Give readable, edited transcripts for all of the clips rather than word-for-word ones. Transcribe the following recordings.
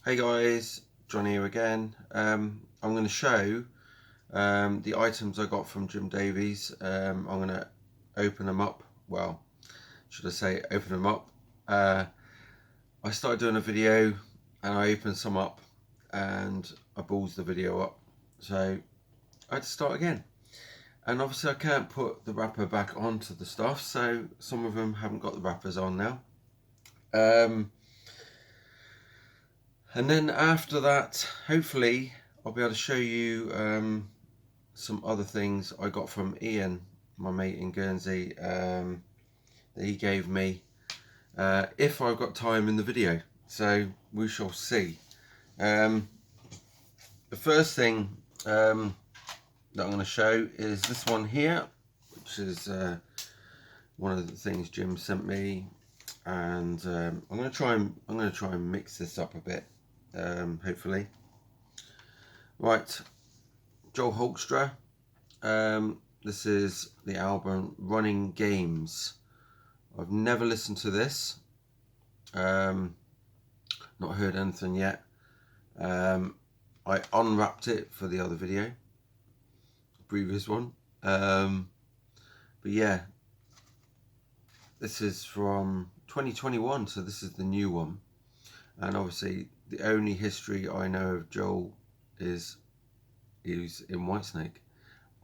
Hey guys, John here again. I'm going to show the items I got from Jim Davies. I'm going to open them up. Well, should I say open them up? I started doing a video and I opened some up and I ballsed the video up. So I had to start again. And obviously I can't put the wrapper back onto the stuff, so some of them haven't got the wrappers on now. And then after that, hopefully, I'll be able to show you some other things I got from Ian, my mate in Guernsey, that he gave me, if I've got time in the video. So we shall see. The first thing that I'm going to show is this one here, which is one of the things Jim sent me, and I'm going to try and mix this up a bit. Hopefully. Right, Joel Hoekstra. This is the album Running Games. I've never listened to this. Not heard anything yet. I unwrapped it for the other video, the previous one. But yeah, this is from 2021, so this is the new one. And obviously, the only history I know of Joel is he's in Whitesnake.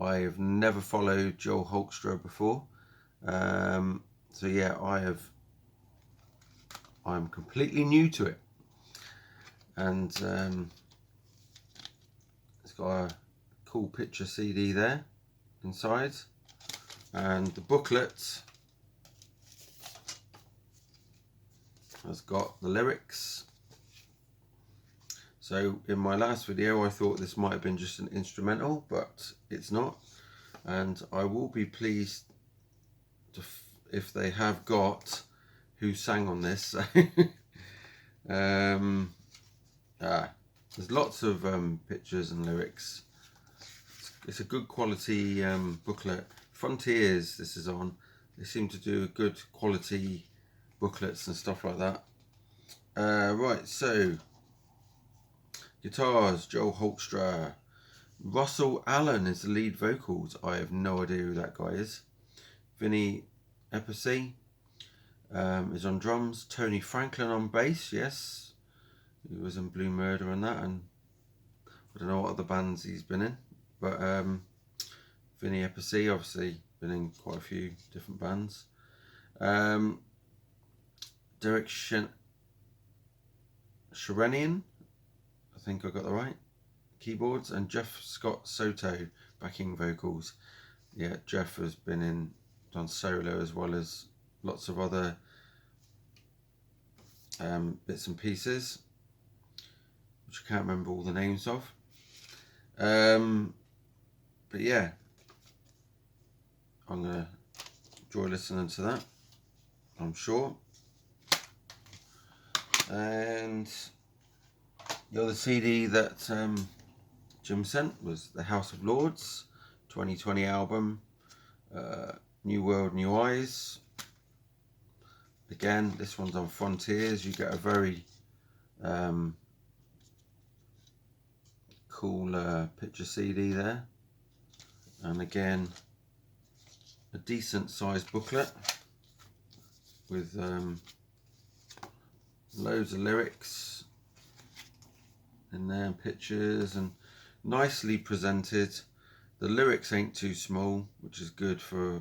I have never followed Joel Hoekstra before. So yeah, I'm completely new to it. And it's got a cool picture CD there inside. And the booklet has got the lyrics. So in my last video I thought this might have been just an instrumental, but it's not, and I will be pleased if they have got who sang on this. There's lots of pictures and lyrics. It's a good quality booklet. Frontiers this is on. They seem to do good quality booklets and stuff like that. Right, so guitars, Joel Hoekstra. Russell Allen is the lead vocals. I have no idea who that guy is. Vinny Epicey is on drums. Tony Franklin on bass, yes. He was in Blue Murder and that, and I don't know what other bands he's been in. But Vinny Epicey, obviously, been in quite a few different bands. Derek Sherenian, I think I got that right, keyboards, and Jeff Scott Soto backing vocals. Yeah, Jeff has been done solo as well as lots of other bits and pieces, which I can't remember all the names of. But yeah, I'm gonna enjoy listening to that, I'm sure. And the other CD that Jim sent was the House of Lords 2020 album, New World, New Eyes. Again, this one's on Frontiers. You get a very cool picture CD there, and again a decent sized booklet with loads of lyrics in there, and pictures, and nicely presented. The lyrics ain't too small, which is good for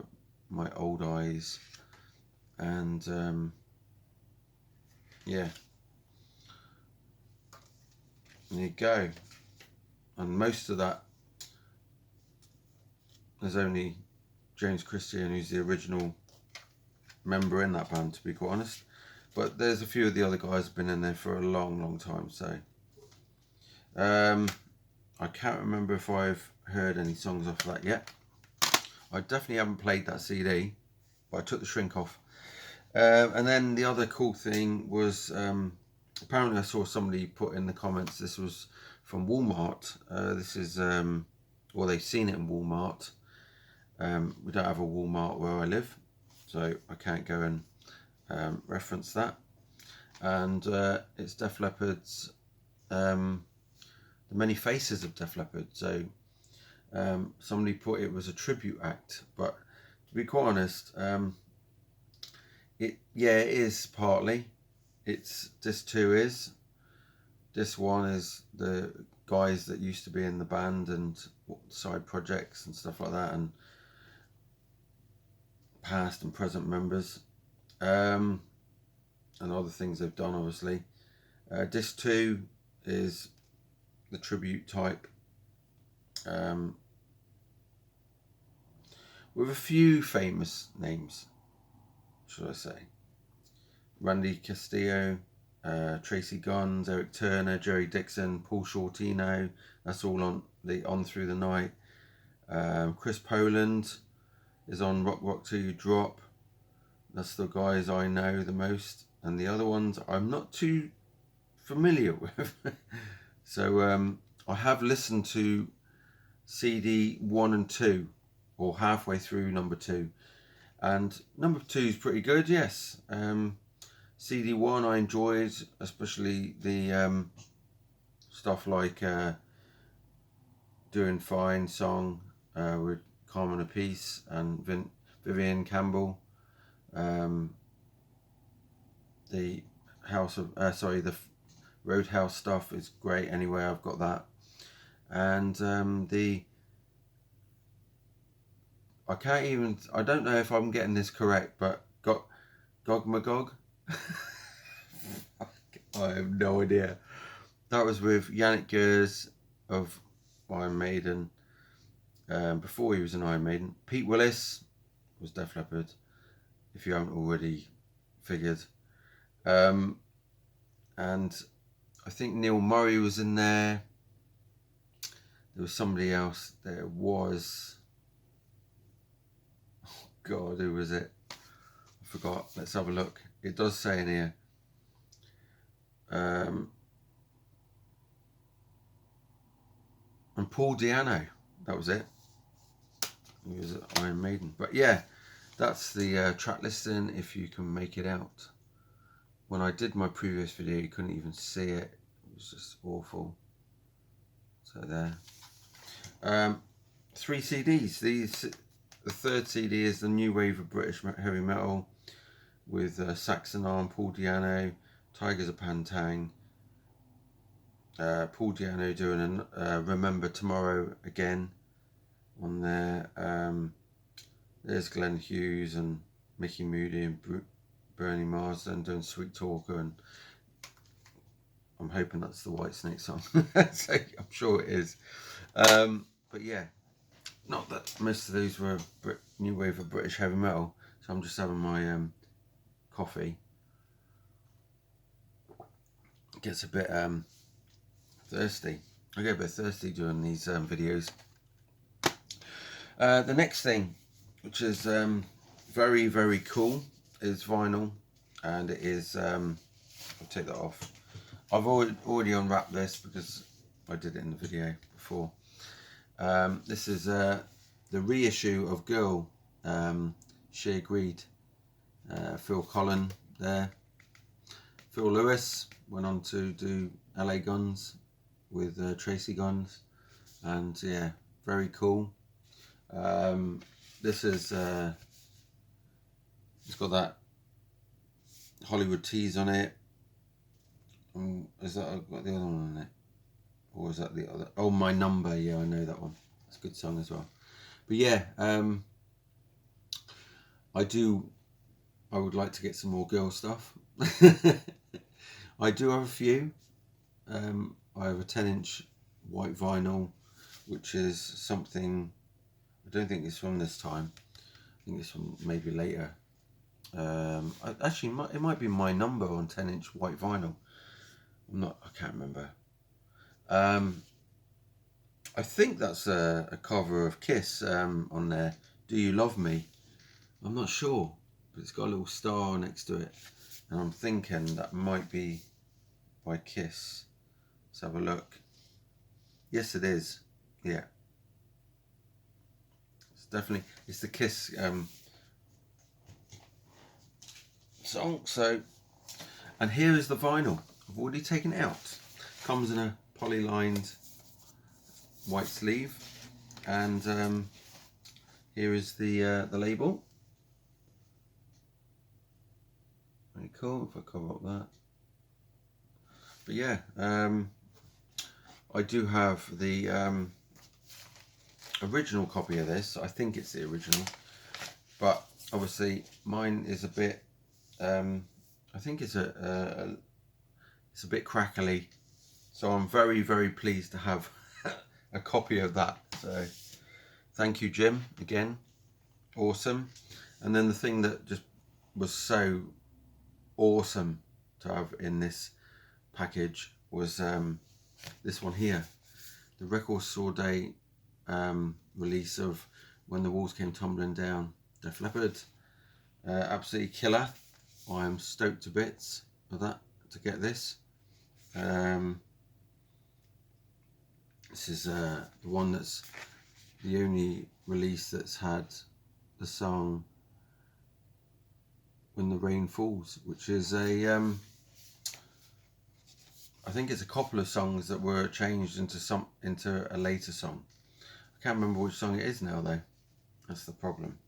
my old eyes. And yeah, there you go. And most of that, there's only James Christian, who's the original member in that band, to be quite honest. But there's a few of the other guys have been in there for a long time. So I can't remember if I've heard any songs off of that yet. I definitely haven't played that CD, but I took the shrink off. And then the other cool thing was, apparently I saw somebody put in the comments this was from Walmart. This is, well, they've seen it in Walmart. We don't have a Walmart where I live, so I can't go and reference that. And it's Def Leppard's the many faces of Def Leppard. So somebody put it was a tribute act, but to be quite honest, it is partly. It's this two is. This one is the guys that used to be in the band and side projects and stuff like that, and past and present members, and other things they've done, obviously. Disc 2 is the tribute type, with a few famous names, should I say. Randy Castillo, Tracy Guns, Eric Turner, Jerry Dixon, Paul Shortino. That's all on the On Through the Night. Chris Poland is on Rock Rock Till You Drop. That's the guys I know the most, and the other ones I'm not too familiar with. So I have listened to CD 1 and 2, or halfway through number 2, and number 2 is pretty good. Yes. CD 1 I enjoyed, especially the stuff like Doing Fine song with Carmen Apiece and Vivian Campbell. The the Roadhouse stuff is great anyway. I've got that. And I don't know if I'm getting this correct, but Gog Magog. I have no idea. That was with Yannick Gers of Iron Maiden, before he was in Iron Maiden. Pete Willis was Def Leppard, if you haven't already figured. And I think Neil Murray was in there. There was somebody else. There was... Oh God, who was it? I forgot. Let's have a look. It does say in here. And Paul Di'Anno. That was it. He was at Iron Maiden. But yeah, that's the track listing, if you can make it out. When I did my previous video, you couldn't even see it. It was just awful. So there. 3 CDs. The third CD is the New Wave of British Heavy Metal with Saxon Arm, Paul Di'Anno, Tigers of Pantang. Paul Di'Anno doing Remember Tomorrow Again on there. There's Glenn Hughes and Mickey Moody and Bernie Marsden doing Sweet Talker, and I'm hoping that's the Whitesnake song. So I'm sure it is. But yeah, not that most of these were New Wave of British Heavy Metal, so I'm just having my coffee. It gets a bit thirsty. I get a bit thirsty doing these videos. The next thing, which is very, very cool, is vinyl, and it is, I'll take that off. I've already unwrapped this because I did it in the video before. This is the reissue of Girl, She Agreed. Phil Collen there. Phil Lewis went on to do LA Guns with Tracy Guns, and yeah, very cool. This is it's got that Hollywood tease on it. Is that got the other one on it, or is that the other? Oh, My Number. Yeah, I know that one. It's a good song as well. But yeah, I would like to get some more Girl stuff. I do have a few. I have a 10-inch white vinyl, which is something, I don't think it's from this time. I think it's from maybe later. Actually, it might be My Number on 10-inch white vinyl. I can't remember. I think that's a cover of Kiss on there. Do You Love Me? I'm not sure, but it's got a little star next to it, and I'm thinking that might be by Kiss. Let's have a look. Yes, it is. Yeah, it's definitely, it's the Kiss song. So, and here is the vinyl. I've already taken it out. Comes in a poly-lined white sleeve, and here is the label. Very cool. If I cover up that, but yeah, I do have the original copy of this. I think it's the original, but obviously mine is a bit. I think it's a bit crackly, so I'm very, very pleased to have a copy of that. So thank you, Jim, again. Awesome. And then the thing that just was so awesome to have in this package was this one here, the Record Store Day release of When the Walls Came Tumbling Down, Def Leppard. Absolutely killer. I am stoked to bits of that, to get this. This is the one that's the only release that's had the song When the Rain Falls, which is a I think it's a couple of songs that were changed into a later song. I can't remember which song it is now though. That's the problem.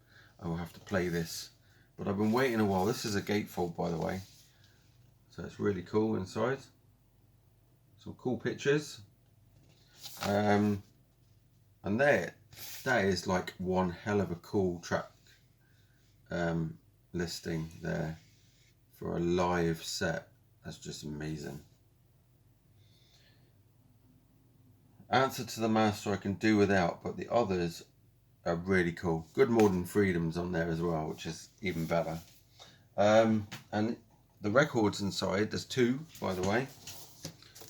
I will have to play this. But I've been waiting a while. This is a gatefold, by the way. So it's really cool inside. Some cool pictures. And that is like one hell of a cool track listing there for a live set. That's just amazing. Answer to the Master I can do without, but the others are really cool. Good More Than Freedom's on there as well, which is even better. And the records inside, there's two, by the way.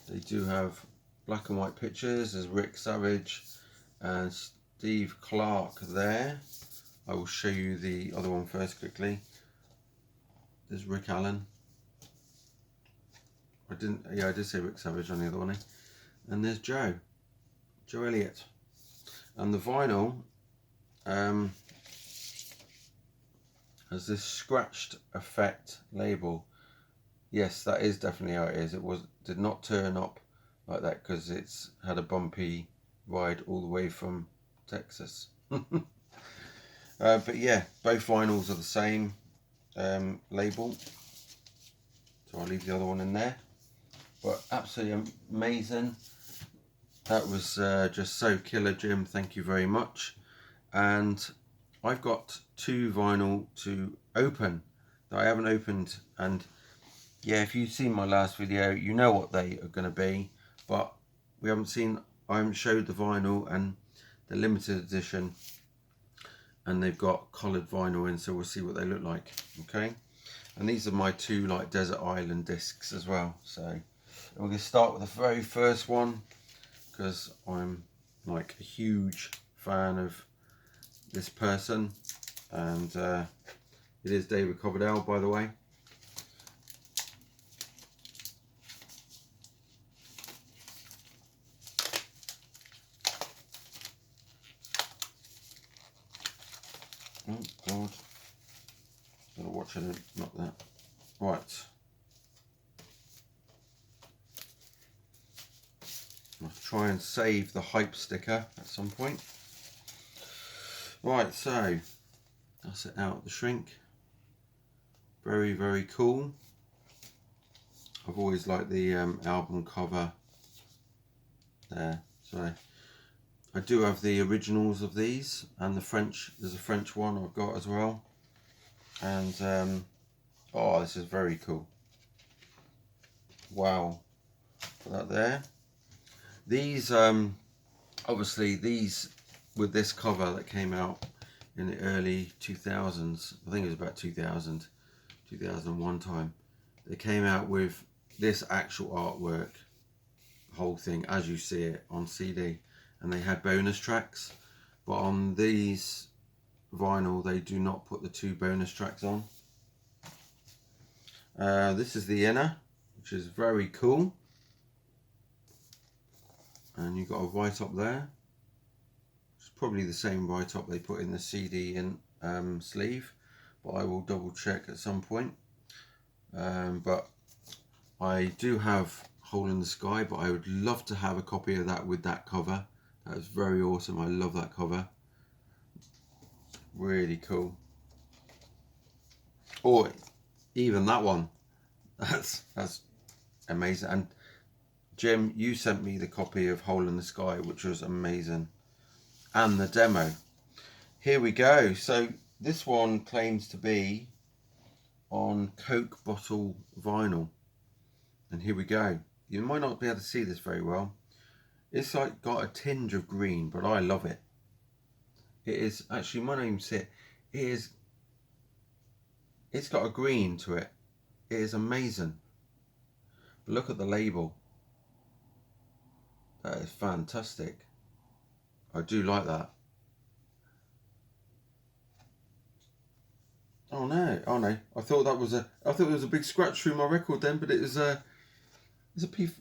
They do have black and white pictures. There's Rick Savage and Steve Clark there. I will show you the other one first quickly. There's Rick Allen. I did say Rick Savage on the other one. And there's Joe Elliott. And the vinyl has this scratched effect label. Yes, that is definitely how it is. It did not turn up like that because it's had a bumpy ride all the way from Texas. But yeah, both vinyls are the same label, so I'll leave the other one in there. But absolutely amazing. That was just so killer, Jim. Thank you very much. And I've got two vinyl to open that I haven't opened, and yeah, if you've seen my last video, you know what they are going to be, but I haven't showed the vinyl and the limited edition, and they've got coloured vinyl in, so we'll see what they look like. Okay, and these are my two like Desert Island discs as well. So we're going to start with the very first one because I'm like a huge fan of this person, and it is David Coverdale, by the way. Oh God, gotta watch it, not that. Right, I'll try and save the hype sticker at some point. Right, so that's it out, the shrink. Very, very cool. I've always liked the album cover there. So I do have the originals of these, and the French, there's a French one I've got as well. And oh, this is very cool. Wow, put that there. These obviously these with this cover that came out in the early 2000s, I think it was about 2000, 2001 time, they came out with this actual artwork, the whole thing as you see it on CD, and they had bonus tracks, but on these vinyl they do not put the two bonus tracks on. This is the inner, which is very cool, and you've got a write-up there. It's probably the same write-up they put in the CD in sleeve, but I will double check at some point. But I do have Hole in the Sky, but I would love to have a copy of that with that cover. That is very awesome. I love that cover. Really cool. Or even that one. That's amazing. And Jim, you sent me the copy of Hole in the Sky, which was amazing. And the demo. Here we go. So this one claims to be on Coke bottle vinyl. And here we go. You might not be able to see this very well. It's like got a tinge of green, but I love it. It is actually, my name's it. It's got a green to it. It is amazing. But look at the label. That is fantastic. I do like that. Oh no, oh no. I thought it was a big scratch through my record then, but it's a piece.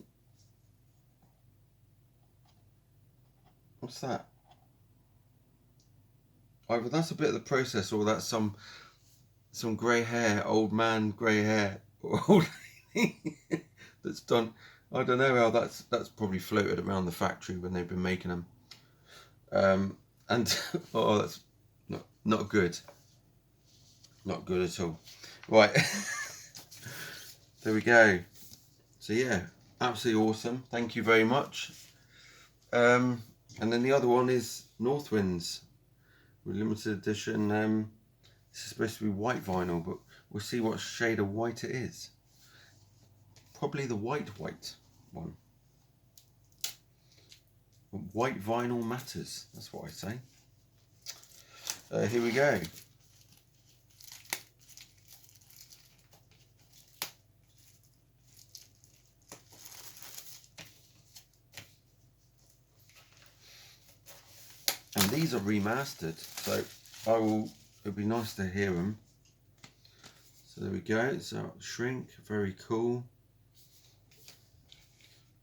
What's that? Either that's a bit of the process, or that's some grey hair, old man grey hair, or old lady that's done. I don't know how that's probably floated around the factory when they've been making them. And oh, that's not good. Not good at all. Right. There we go. So yeah, absolutely awesome. Thank you very much. And then the other one is Northwinds, with limited edition. This is supposed to be white vinyl, but we'll see what shade of white it is. Probably the white one. White vinyl matters. That's what I say. Here we go. And these are remastered, so it'll be nice to hear them. So there we go. So Shrink, very cool.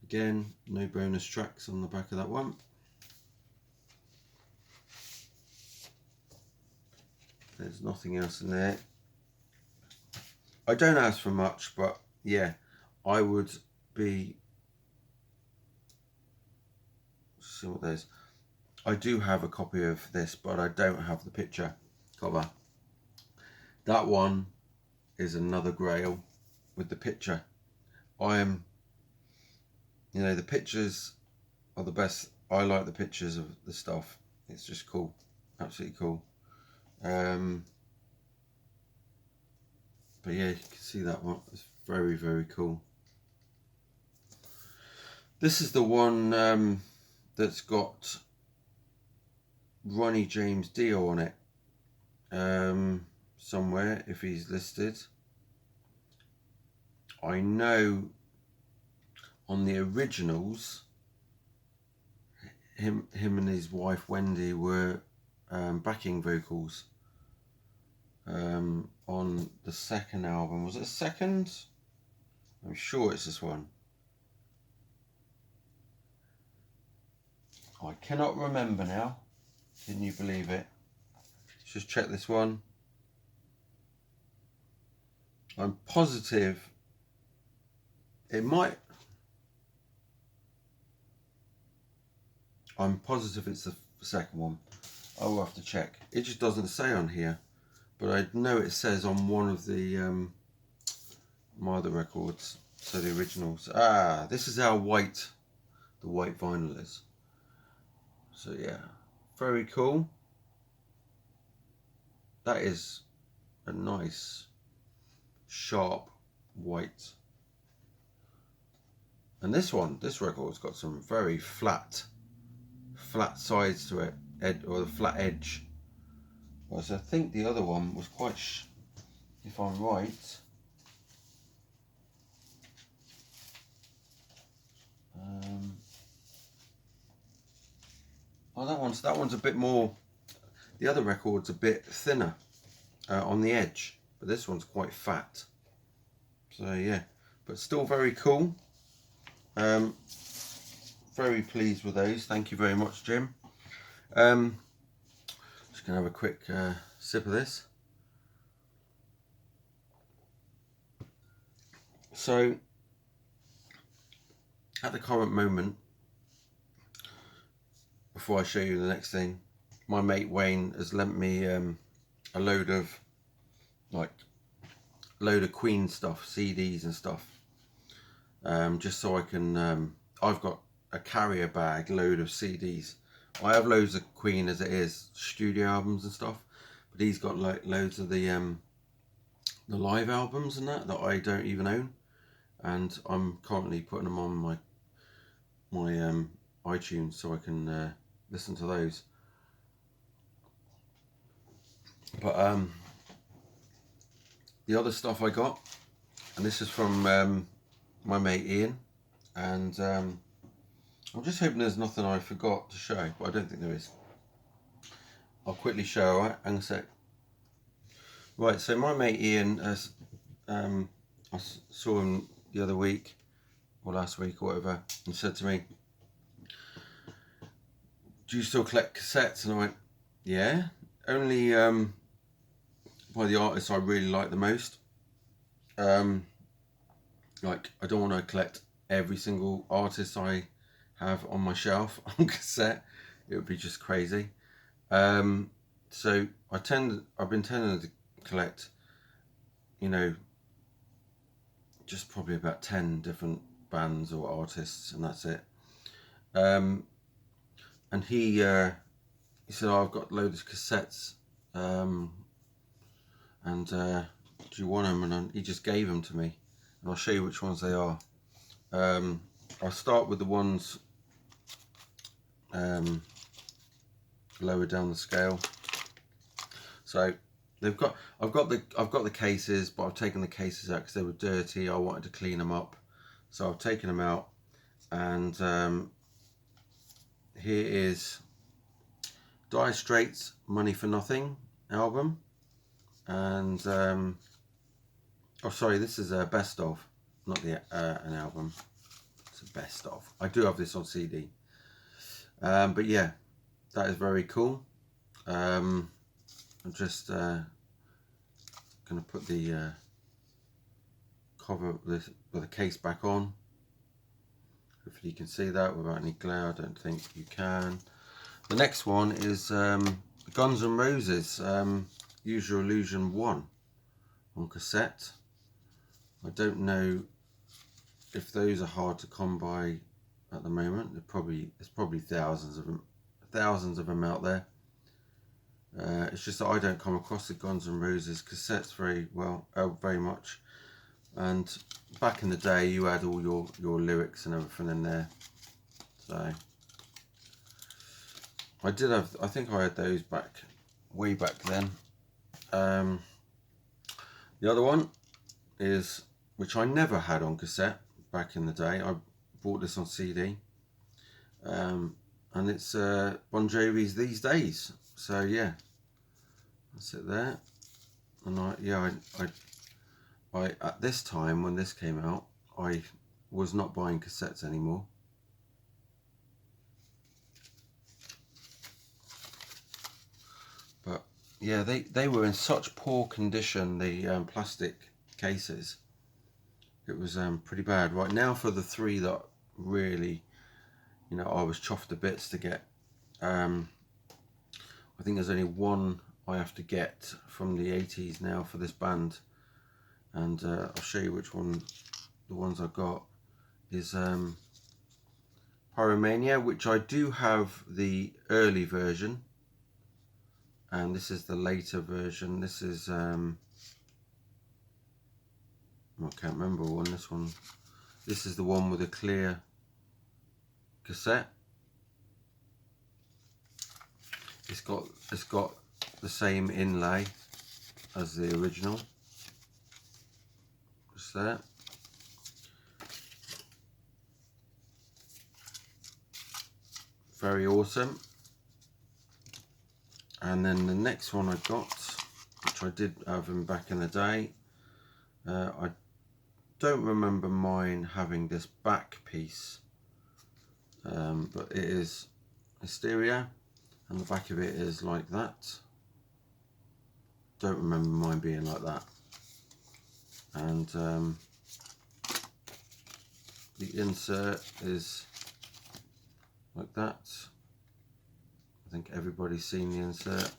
Again, no bonus tracks on the back of that one. There's nothing else in there. I don't ask for much, but yeah, I would be. Let's see what there's. I do have a copy of this, but I don't have the picture cover. That one is another grail with the picture. The pictures are the best. I like the pictures of the stuff. It's just cool, absolutely cool. But yeah, you can see that one. It's very, very cool. This is the one that's got Ronnie James Dio on it, somewhere, if he's listed. I know on the originals, him and his wife Wendy were backing vocals on the second album. Was it second? I'm sure it's this one. I cannot remember now. Can you believe it? Let's just check this one. I'm positive it might. I'm positive it's the second one. I will have to check. It just doesn't say on here, but I know it says on one of the my other records. So the originals. This is how white the white vinyl is. So yeah, very cool. That is a nice sharp white. And this record's got some very flat sides to it, or the flat edge. Whereas I think the other one was quite, if I'm right, that one's a bit more. The other record's a bit thinner on the edge, but this one's quite fat. So yeah, but still very cool. Very pleased with those. Thank you very much, Jim. Just gonna have a quick sip of this. So at the current moment, before I show you the next thing, my mate Wayne has lent me a load of Queen stuff, CDs and stuff, just so I can, I've got a carrier bag load of CDs. I have loads of Queen as it is, studio albums and stuff, but he's got like loads of the live albums and that I don't even own, and I'm currently putting them on my iTunes so I can listen to those. But the other stuff I got, and this is from my mate Ian, and I'm just hoping there's nothing I forgot to show, but I don't think there is. I'll quickly show, alright? Hang on a sec. Right, so my mate Ian has, I saw him the other week, or last week or whatever, and said to me, do you still collect cassettes? And I went, yeah, only by the artists I really like the most. Like, I don't want to collect every single artist I have on my shelf on cassette. It would be just crazy. So I've been tending to collect, you know, just probably about 10 different bands or artists, and that's it. And he said, oh, I've got loads of cassettes, and do you want them? And he just gave them to me, and I'll show you which ones they are. I'll start with the ones lower down the scale. So I've got the cases, but I've taken the cases out because they were dirty. I wanted to clean them up, so I've taken them out, and here is Dire Straits' Money for Nothing album, and oh sorry, this is a best of, not the an album. It's a best of. I do have this on CD, but yeah, that is very cool. I'm just gonna put the cover with the case back on. Hopefully you can see that without any glare. I don't think you can. The next one is Guns N' Roses, Use Your Illusion 1 on cassette. I don't know if those are hard to come by at the moment. There's probably thousands of them out there. It's just that I don't come across the Guns N' Roses cassettes very much. And back in the day, you had all your lyrics and everything in there. So I think I had those way back then. The other one is, which I never had on cassette back in the day. I bought this on CD, and it's Bon Jovi's These Days. So yeah, that's it there. And I at this time when this came out, I was not buying cassettes anymore. But yeah, they were in such poor condition, the plastic cases. It was pretty bad. Right now, for the three that really, you know, I was chuffed to bits to get. I think there's only one I have to get from the 80s now for this band, and I'll show you which one. The ones I got is Pyromania, which I do have the early version, and this is the later version. This is I can't remember this one. This is the one with a clear cassette. It's got the same inlay as the original. Just there. Very awesome. And then the next one I got, which I did have him back in the day, I don't remember mine having this back piece, but it is Hysteria, and the back of it is like that. Don't remember mine being like that. And the insert is like that. I think everybody's seen the insert.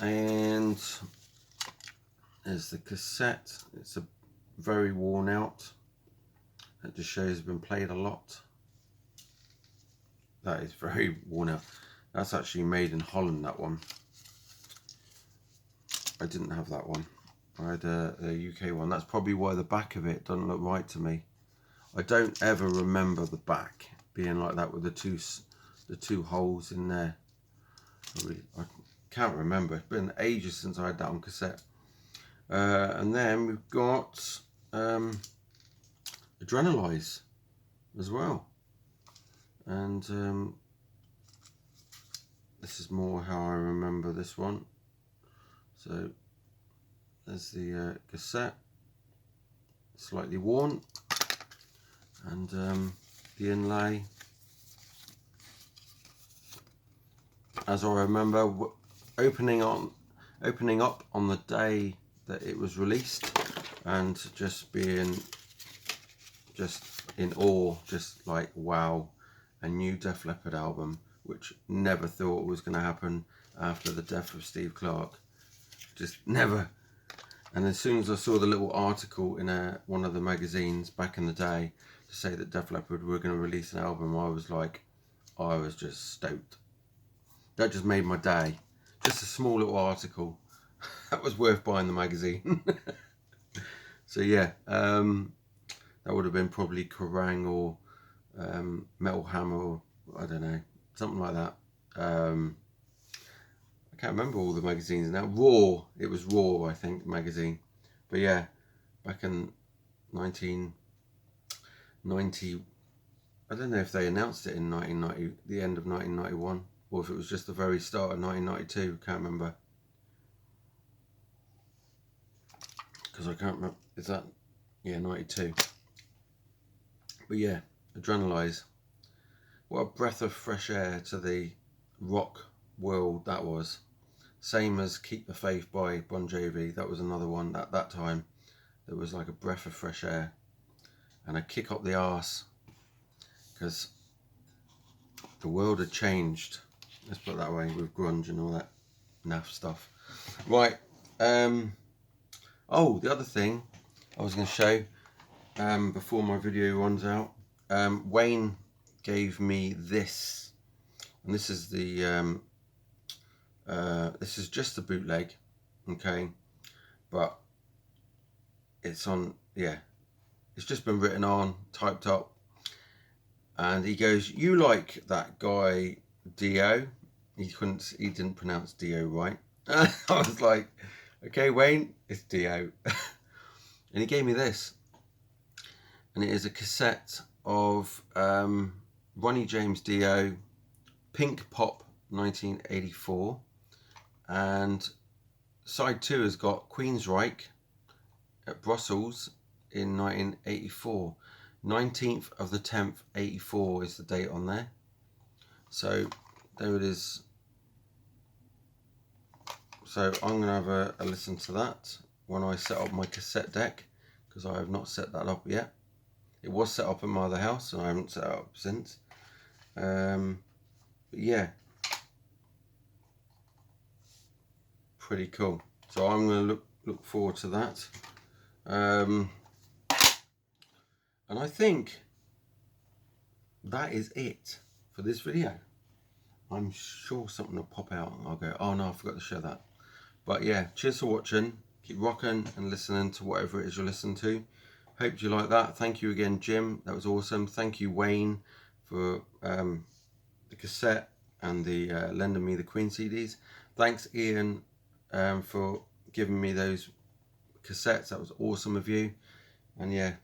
And there's the cassette. It's a very worn out. That just shows it's been played a lot. That is very worn out. That's actually made in Holland, that one. I didn't have that one. I had a UK one. That's probably why the back of it doesn't look right to me. I don't ever remember the back being like that with the two holes in there. I can't remember. It's been ages since I had that on cassette. And then we've got Vinylizer as well. And this is more how I remember this one. So there's the cassette, slightly worn, and the inlay. As I remember, opening up on the day that it was released, and just being in awe, just like, wow, a new Def Leppard album, which never thought was going to happen after the death of Steve Clark. Just never. And as soon as I saw the little article in one of the magazines back in the day to say that Def Leppard were going to release an album, I was just stoked. That just made my day. Just a small little article that was worth buying the magazine. So yeah, that would have been probably Kerrang or Metal Hammer, or I don't know, something like that. I can't remember all the magazines now. Raw, it was Raw, I think, magazine. But yeah, back in 1990, I don't know if they announced it in 1990, the end of 1991, or if it was just the very start of 1992. Can't remember, because I can't remember. Is that, yeah, 92? But yeah, Vinylizer. What a breath of fresh air to the rock world that was. Same as Keep the Faith by Bon Jovi. That was another one at that time. There was like a breath of fresh air and a kick up the arse, because the world had changed. Let's put it that way, with grunge and all that naff stuff. Right. Oh, the other thing I was going to show before my video runs out. Wayne gave me this, and this is the this is just the bootleg, okay, but it's on, yeah, it's just been written on, typed up, and he goes, "You like that guy Dio?" He didn't pronounce Dio right. I was like, okay, Wayne, it's Dio. And he gave me this, and it is a cassette of Ronnie James Dio, Pink Pop 1984, and side 2 has got Queensryche at Brussels in 1984. 19th of the 10th 84 is the date on there. So there it is. So I'm going to have a listen to that when I set up my cassette deck, because I have not set that up yet. It was set up in my other house and I haven't set it up since. But yeah, pretty cool. So I'm going to look forward to that. And I think that is it for this video. I'm sure something will pop out and I'll go, oh no, I forgot to show that. But yeah, cheers for watching. Keep rocking and listening to whatever it is you're listening to. Hope you like that. Thank you again, Jim. That was awesome. Thank you, Wayne, for the cassette and the lending me the Queen CDs. Thanks, Ian, for giving me those cassettes. That was awesome of you. And yeah,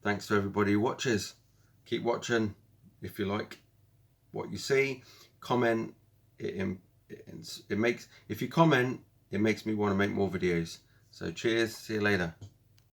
thanks to everybody who watches. Keep watching. If you like what you see, comment. It makes, if you comment, it makes me want to make more videos. So cheers, see you later.